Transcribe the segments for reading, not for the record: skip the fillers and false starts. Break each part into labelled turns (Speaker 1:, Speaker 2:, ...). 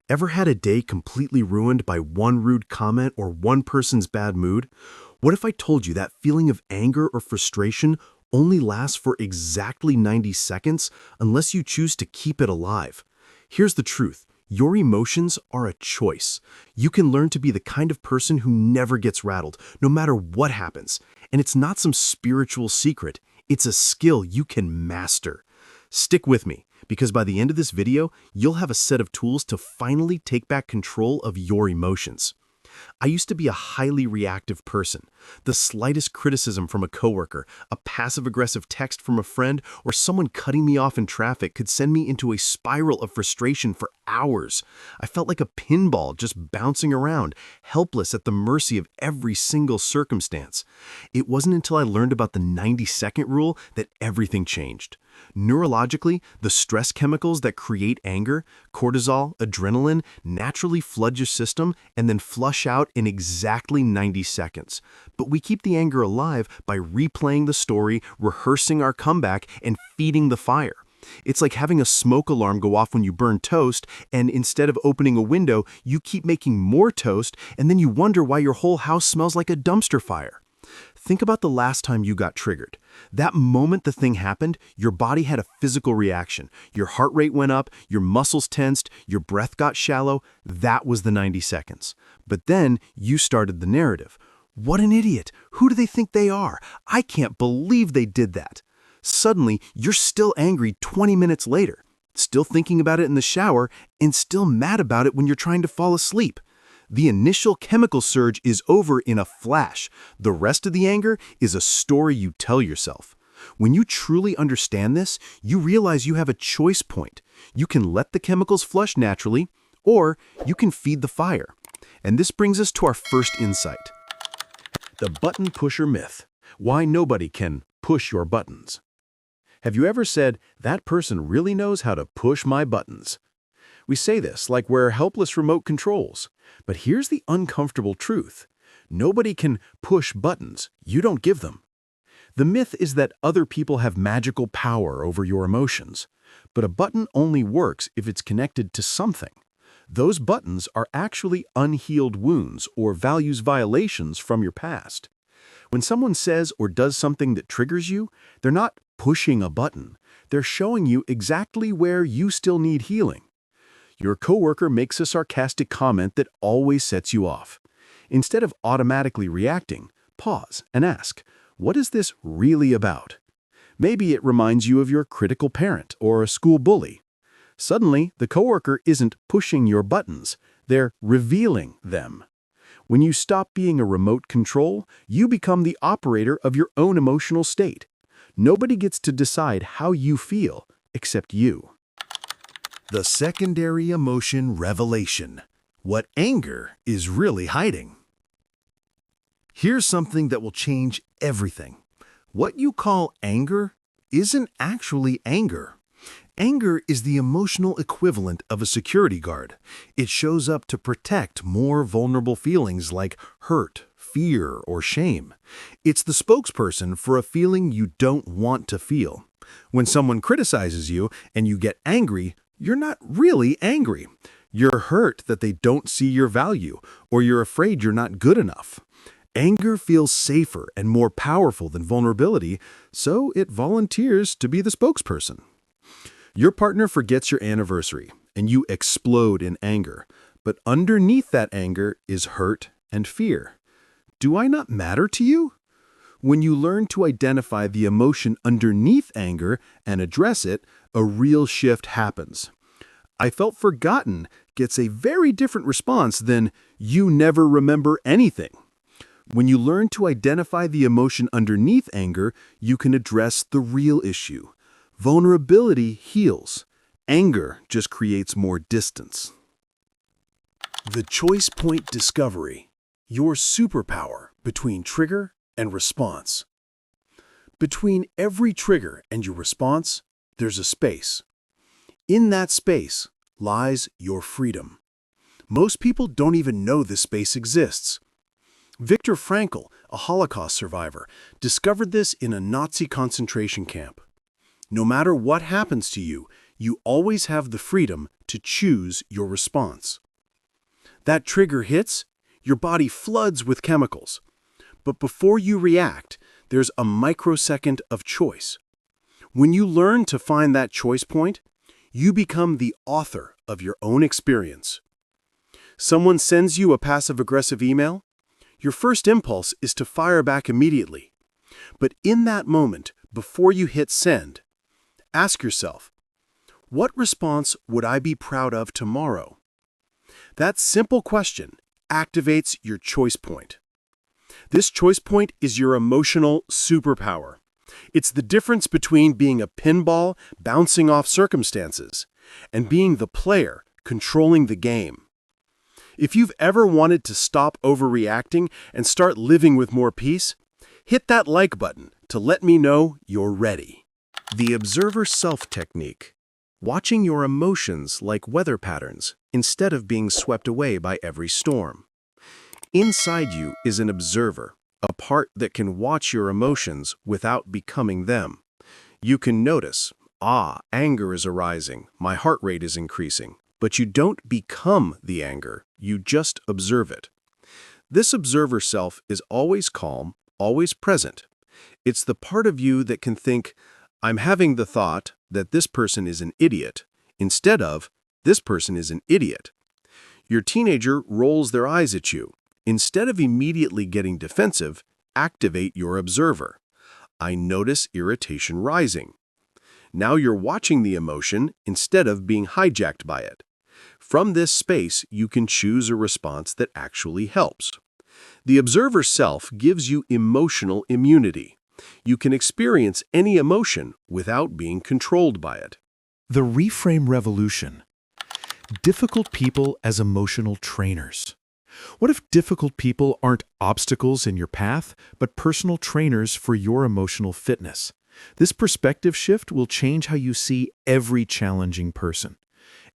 Speaker 1: Ever had a day completely ruined by one rude comment or one person's bad mood? What if I told you that feeling of anger or frustration only lasts for exactly 90 seconds unless you choose to keep it alive? Here's the truth. Your emotions are a choice. You can learn to be the kind of person who never gets rattled, no matter what happens. And it's not some spiritual secret. It's a skill you can master. Stick with me, because by the end of this video, you'll have a set of tools to finally take back control of your emotions. I used to be a highly reactive person. The slightest criticism from a coworker, a passive-aggressive text from a friend, or someone cutting me off in traffic could send me into a spiral of frustration for hours. I felt like a pinball just bouncing around, helpless at the mercy of every single circumstance. It wasn't until I learned about the 90-second rule that everything changed. Neurologically, the stress chemicals that create anger, cortisol, adrenaline, naturally flood your system and then flush out in exactly 90 seconds. But we keep the anger alive by replaying the story, rehearsing our comeback, and feeding the fire. It's like having a smoke alarm go off when you burn toast, and instead of opening a window, you keep making more toast, and then you wonder why your whole house smells like a dumpster fire. Think about the last time you got triggered. That moment the thing happened, your body had a physical reaction. Your heart rate went up, your muscles tensed, your breath got shallow. That was the 90 seconds. But then you started the narrative. What an idiot! Who do they think they are? I can't believe they did that. Suddenly, you're still angry 20 minutes later, still thinking about it in the shower, and still mad about it when you're trying to fall asleep. The initial chemical surge is over in a flash. The rest of the anger is a story you tell yourself. When you truly understand this, you realize you have a choice point. You can let the chemicals flush naturally, or you can feed the fire. And this brings us to our first insight. The button pusher myth. Why nobody can push your buttons. Have you ever said, that person really knows how to push my buttons? We say this like we're helpless remote controls. But here's the uncomfortable truth. Nobody can push buttons. You don't give them. The myth is that other people have magical power over your emotions. But a button only works if it's connected to something. Those buttons are actually unhealed wounds or values violations from your past. When someone says or does something that triggers you, they're not pushing a button. They're showing you exactly where you still need healing. Your coworker makes a sarcastic comment that always sets you off. Instead of automatically reacting, pause and ask, what is this really about? Maybe it reminds you of your critical parent or a school bully. Suddenly, the coworker isn't pushing your buttons, they're revealing them. When you stop being a remote control, you become the operator of your own emotional state. Nobody gets to decide how you feel except you. The secondary emotion revelation. What anger is really hiding. Here's something that will change everything. What you call anger isn't actually anger. Anger is the emotional equivalent of a security guard. It shows up to protect more vulnerable feelings like hurt, fear, or shame. It's the spokesperson for a feeling you don't want to feel. When someone criticizes you and you get angry, you're not really angry. You're hurt that they don't see your value, or you're afraid you're not good enough. Anger feels safer and more powerful than vulnerability, so it volunteers to be the spokesperson. Your partner forgets your anniversary, and you explode in anger. But underneath that anger is hurt and fear. Do I not matter to you? When you learn to identify the emotion underneath anger and address it, a real shift happens. I felt forgotten gets a very different response than you never remember anything. When you learn to identify the emotion underneath anger, you can address the real issue. Vulnerability heals. Anger just creates more distance. The choice point discovery. Your superpower between trigger and response. Between every trigger and your response, there's a space. In that space lies your freedom. Most people don't even know this space exists. Viktor Frankl, a Holocaust survivor, discovered this in a Nazi concentration camp. No matter what happens to you, you always have the freedom to choose your response. That trigger hits, your body floods with chemicals. But before you react, there's a microsecond of choice. When you learn to find that choice point, you become the author of your own experience. Someone sends you a passive-aggressive email, your first impulse is to fire back immediately. But in that moment, before you hit send, ask yourself, what response would I be proud of tomorrow? That simple question activates your choice point. This choice point is your emotional superpower. It's the difference between being a pinball bouncing off circumstances and being the player controlling the game. If you've ever wanted to stop overreacting and start living with more peace, hit that like button to let me know you're ready. The observer self technique. Watching your emotions like weather patterns instead of being swept away by every storm. Inside you is an observer, a part that can watch your emotions without becoming them. You can notice, anger is arising, my heart rate is increasing, but you don't become the anger, you just observe it. This observer self is always calm, always present. It's the part of you that can think, I'm having the thought that this person is an idiot, instead of, this person is an idiot. Your teenager rolls their eyes at you. Instead of immediately getting defensive, activate your observer. I notice irritation rising. Now you're watching the emotion instead of being hijacked by it. From this space, you can choose a response that actually helps. The observer self gives you emotional immunity. You can experience any emotion without being controlled by it.
Speaker 2: The Reframe Revolution. Difficult people as emotional trainers. What if difficult people aren't obstacles in your path, but personal trainers for your emotional fitness? This perspective shift will change how you see every challenging person.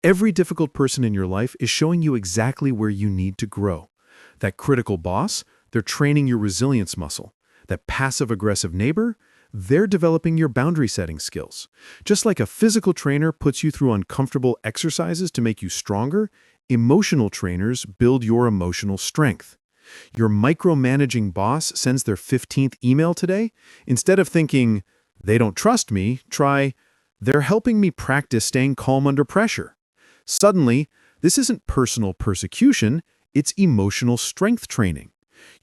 Speaker 2: Every difficult person in your life is showing you exactly where you need to grow. That critical boss, they're training your resilience muscle. That passive-aggressive neighbor, they're developing your boundary-setting skills. Just like a physical trainer puts you through uncomfortable exercises to make you stronger, emotional trainers build your emotional strength. Your micromanaging boss sends their 15th email today. Instead of thinking, they don't trust me, try, they're helping me practice staying calm under pressure. Suddenly, this isn't personal persecution, it's emotional strength training.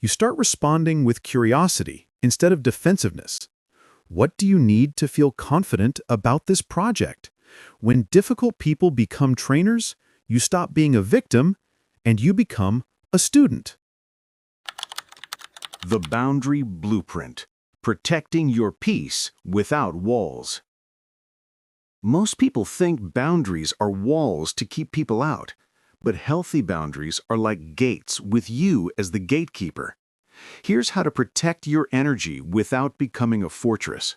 Speaker 2: You start responding with curiosity instead of defensiveness. What do you need to feel confident about this project? When difficult people become trainers, you stop being a victim and you become a student.
Speaker 1: The Boundary Blueprint. Protecting your peace without walls. Most people think boundaries are walls to keep people out. But healthy boundaries are like gates with you as the gatekeeper. Here's how to protect your energy without becoming a fortress.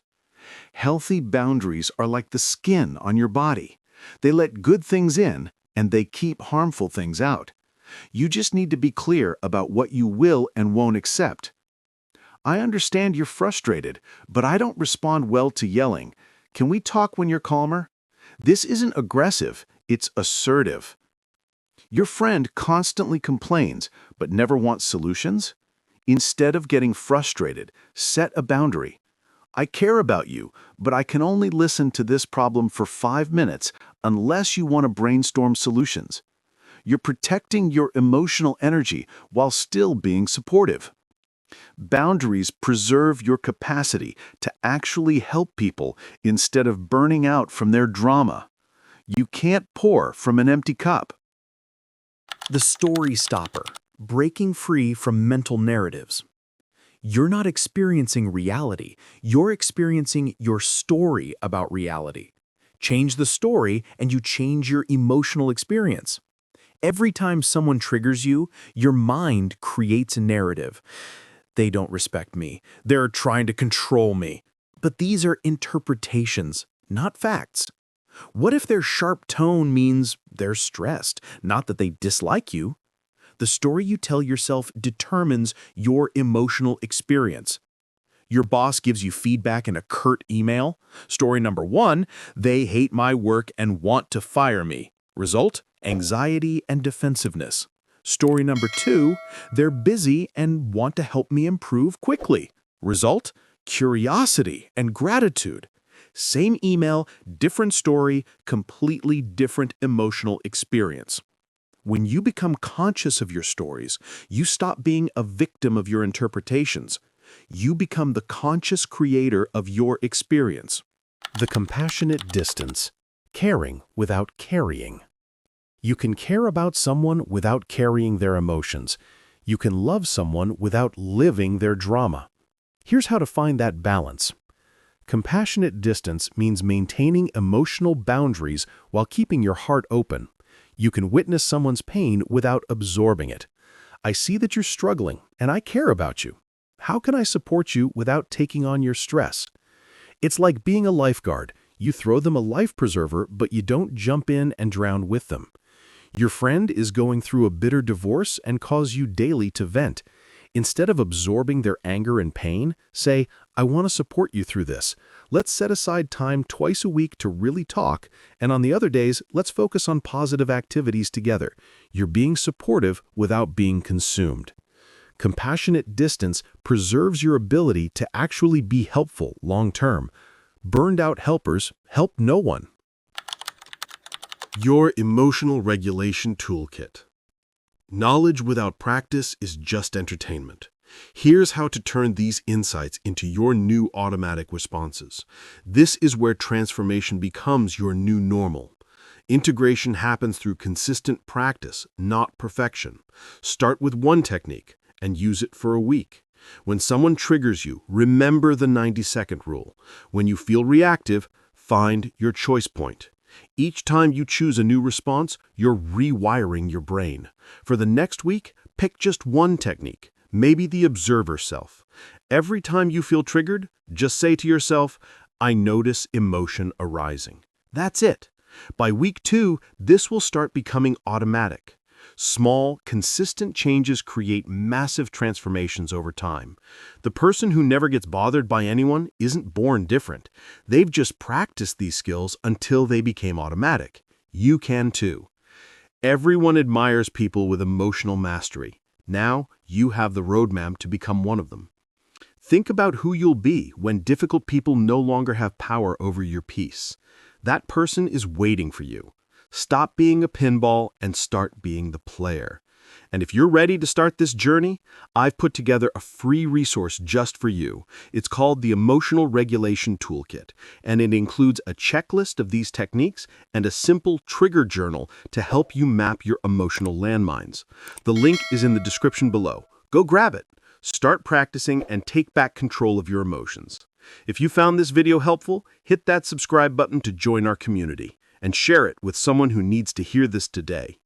Speaker 1: Healthy boundaries are like the skin on your body. They let good things in, and they keep harmful things out. You just need to be clear about what you will and won't accept. I understand you're frustrated, but I don't respond well to yelling. Can we talk when you're calmer? This isn't aggressive, it's assertive. Your friend constantly complains, but never wants solutions? Instead of getting frustrated, set a boundary. I care about you, but I can only listen to this problem for 5 minutes unless you want to brainstorm solutions. You're protecting your emotional energy while still being supportive. Boundaries preserve your capacity to actually help people instead of burning out from their drama. You can't pour from an empty cup.
Speaker 2: The story stopper, breaking free from mental narratives. You're not experiencing reality, you're experiencing your story about reality. Change the story and you change your emotional experience. Every time someone triggers you, your mind creates a narrative. They don't respect me, they're trying to control me. But these are interpretations, not facts. What if their sharp tone means they're stressed, not that they dislike you? The story you tell yourself determines your emotional experience. Your boss gives you feedback in a curt email. Story number 1, they hate my work and want to fire me. Result, anxiety and defensiveness. Story number 2, they're busy and want to help me improve quickly. Result, curiosity and gratitude. Same email, different story, completely different emotional experience. When you become conscious of your stories, you stop being a victim of your interpretations. You become the conscious creator of your experience.
Speaker 1: The compassionate distance. Caring without carrying. You can care about someone without carrying their emotions. You can love someone without living their drama. Here's how to find that balance. Compassionate distance means maintaining emotional boundaries while keeping your heart open. You can witness someone's pain without absorbing it. I see that you're struggling, and I care about you. How can I support you without taking on your stress? It's like being a lifeguard. You throw them a life preserver, but you don't jump in and drown with them. Your friend is going through a bitter divorce and calls you daily to vent. Instead of absorbing their anger and pain, say, I want to support you through this. Let's set aside time twice a week to really talk, and on the other days, let's focus on positive activities together. You're being supportive without being consumed. Compassionate distance preserves your ability to actually be helpful long-term. Burned-out helpers help no one. Your Emotional Regulation Toolkit. Knowledge without practice is just entertainment. Here's how to turn these insights into your new automatic responses. This is where transformation becomes your new normal. Integration happens through consistent practice, not perfection. Start with one technique and use it for a week. When someone triggers you, remember the 90-second rule. When you feel reactive, find your choice point. Each time you choose a new response, you're rewiring your brain. For the next week, pick just one technique, maybe the observer self. Every time you feel triggered, just say to yourself, I notice emotion arising. That's it. By week 2, this will start becoming automatic. Small, consistent changes create massive transformations over time. The person who never gets bothered by anyone isn't born different. They've just practiced these skills until they became automatic. You can too. Everyone admires people with emotional mastery. Now, you have the roadmap to become one of them. Think about who you'll be when difficult people no longer have power over your peace. That person is waiting for you. Stop being a pinball and start being the player. And if you're ready to start this journey, I've put together a free resource just for you. It's called the Emotional Regulation Toolkit, and it includes a checklist of these techniques and a simple trigger journal to help you map your emotional landmines. The link is in the description below. Go grab it. Start practicing and take back control of your emotions. If you found this video helpful, hit that subscribe button to join our community and share it with someone who needs to hear this today.